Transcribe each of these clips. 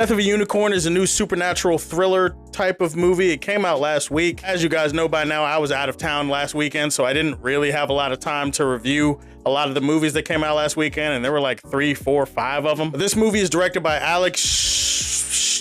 Death of a Unicorn is a new supernatural thriller type of movie. It came out last week. As you guys know by now, I was out of town last weekend, so I didn't really have a lot of time to review a lot of the movies that came out last weekend, and there were like 3, 4, 5 of them. This movie is directed by Alex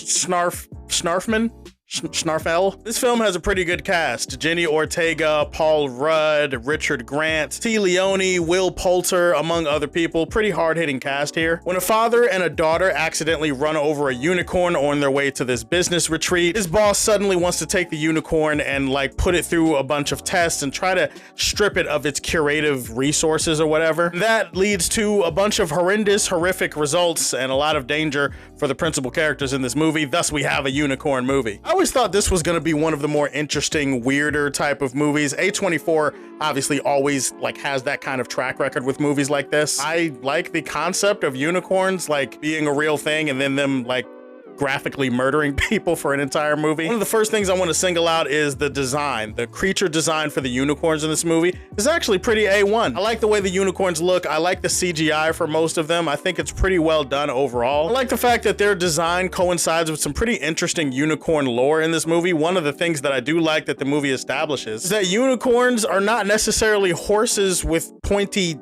Snarfman. Snarfell. This film has a pretty good cast. Jenny Ortega, Paul Rudd, Richard Grant, T. Leone, Will Poulter, among other people. Pretty hard-hitting cast here. When a father and a daughter accidentally run over a unicorn on their way to this business retreat, his boss suddenly wants to take the unicorn and like put it through a bunch of tests and try to strip it of its curative resources or whatever. That leads to a bunch of horrific results and a lot of danger for the principal characters in this movie. Thus, we have a unicorn movie. I always thought this was going to be one of the more interesting, weirder type of movies. A24 obviously always like has that kind of track record with movies like this. I like the concept of unicorns like being a real thing and then them like graphically murdering people for an entire movie. One of the first things I want to single out is the design. The creature design for the unicorns in this movie is actually pretty A1. I like the way the unicorns look. I like the CGI for most of them. I think it's pretty well done overall. I like the fact that their design coincides with some pretty interesting unicorn lore in this movie. One of the things that I do like that the movie establishes is that unicorns are not necessarily horses with pointy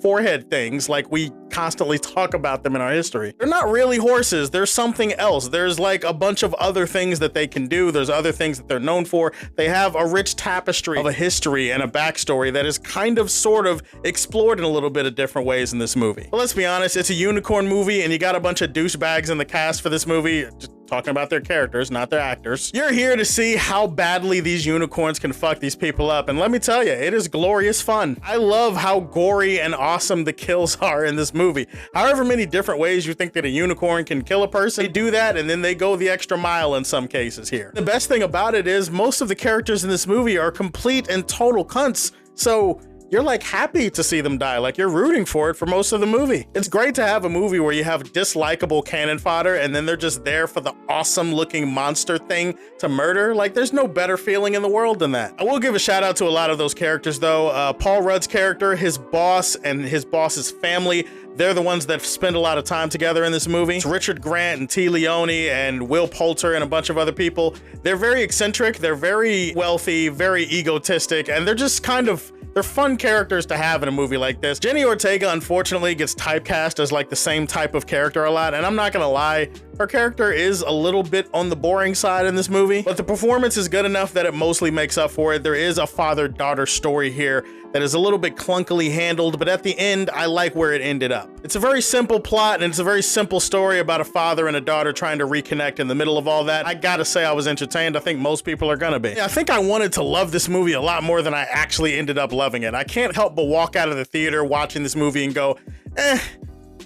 forehead things like we constantly talk about them in our history. They're not really horses. There's something else. There's like a bunch of other things that they can do. There's other things that they're known for. They have a rich tapestry of a history and a backstory that is kind of sort of explored in a little bit of different ways in this movie. But let's be honest, it's a unicorn movie and you got a bunch of douchebags in the cast for this movie. Just talking about their characters, not their actors. You're here to see how badly these unicorns can fuck these people up. And let me tell you, it is glorious fun. I love how gory and awesome the kills are in this movie. However many different ways you think that a unicorn can kill a person, they do that and then they go the extra mile in some cases here. The best thing about it is most of the characters in this movie are complete and total cunts. So you're like happy to see them die, like you're rooting for it for most of the movie. It's great to have a movie where you have dislikable cannon fodder and then they're just there for the awesome looking monster thing to murder. Like there's no better feeling in the world than that. I will give a shout out to a lot of those characters though. Paul Rudd's character, his boss and his boss's family, they're the ones that spend a lot of time together in this movie. It's Richard Grant and T. Leone and Will Poulter and a bunch of other people. They're very eccentric, they're very wealthy, very egotistic, and they're just kind of they're fun characters to have in a movie like this. Jenny Ortega, unfortunately, gets typecast as like the same type of character a lot, and I'm not gonna lie, her character is a little bit on the boring side in this movie, but the performance is good enough that it mostly makes up for it. There is a father-daughter story here that is a little bit clunkily handled, but at the end, I like where it ended up. It's a very simple plot, and it's a very simple story about a father and a daughter trying to reconnect in the middle of all that. I gotta say I was entertained. I think most people are gonna be. I think I wanted to love this movie a lot more than I actually ended up loving it. I can't help but walk out of the theater watching this movie and go,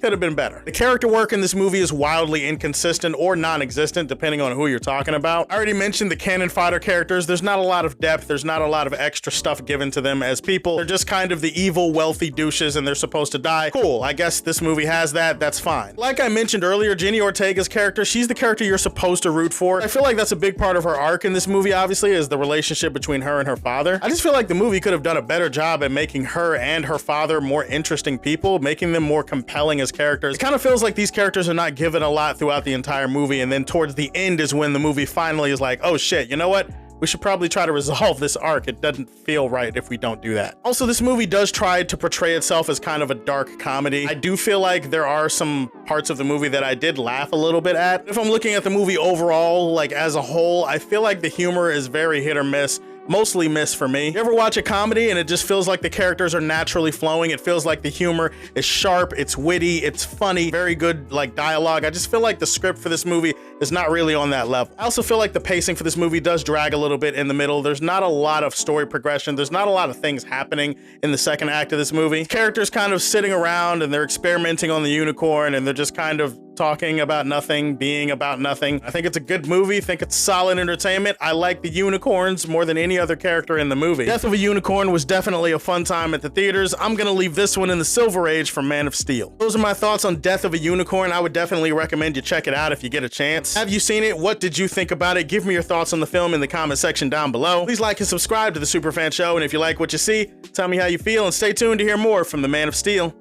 could have been better. The character work in this movie is wildly inconsistent or non-existent depending on who you're talking about. I already mentioned the cannon fodder characters. There's not a lot of depth. There's not a lot of extra stuff given to them as people. They're just kind of the evil, wealthy douches and they're supposed to die. Cool, I guess this movie has that. That's fine. Like I mentioned earlier, Jenny Ortega's character, she's the character you're supposed to root for. I feel like that's a big part of her arc in this movie, obviously, is the relationship between her and her father. I just feel like the movie could have done a better job at making her and her father more interesting people, making them more compelling as characters. It kind of feels like these characters are not given a lot throughout the entire movie, and then towards the end is when the movie finally is like, oh shit, you know what? We should probably try to resolve this arc. It doesn't feel right if we don't do that. Also, this movie does try to portray itself as kind of a dark comedy. I do feel like there are some parts of the movie that I did laugh a little bit at. If I'm looking at the movie overall, like as a whole, I feel like the humor is very hit or miss. Mostly miss for me. You ever watch a comedy and it just feels like the characters are naturally flowing? It feels like the humor is sharp, it's witty, it's funny, very good like dialogue. I just feel like the script for this movie is not really on that level. I also feel like the pacing for this movie does drag a little bit in the middle. There's not a lot of story progression. There's not a lot of things happening in the second act of this movie. Characters kind of sitting around and they're experimenting on the unicorn and they're just kind of talking about nothing, being about nothing. I think it's a good movie. I think it's solid entertainment. I like the unicorns more than any other character in the movie. Death of a Unicorn was definitely a fun time at the theaters. I'm gonna leave this one in the Silver Age for Man of Steel. Those are my thoughts on Death of a Unicorn. I would definitely recommend you check it out if you get a chance. Have you seen it? What did you think about it? Give me your thoughts on the film in the comment section down below. Please like and subscribe to the Superfan Show, and if you like what you see, tell me how you feel, and stay tuned to hear more from the Man of Steel.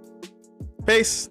Peace.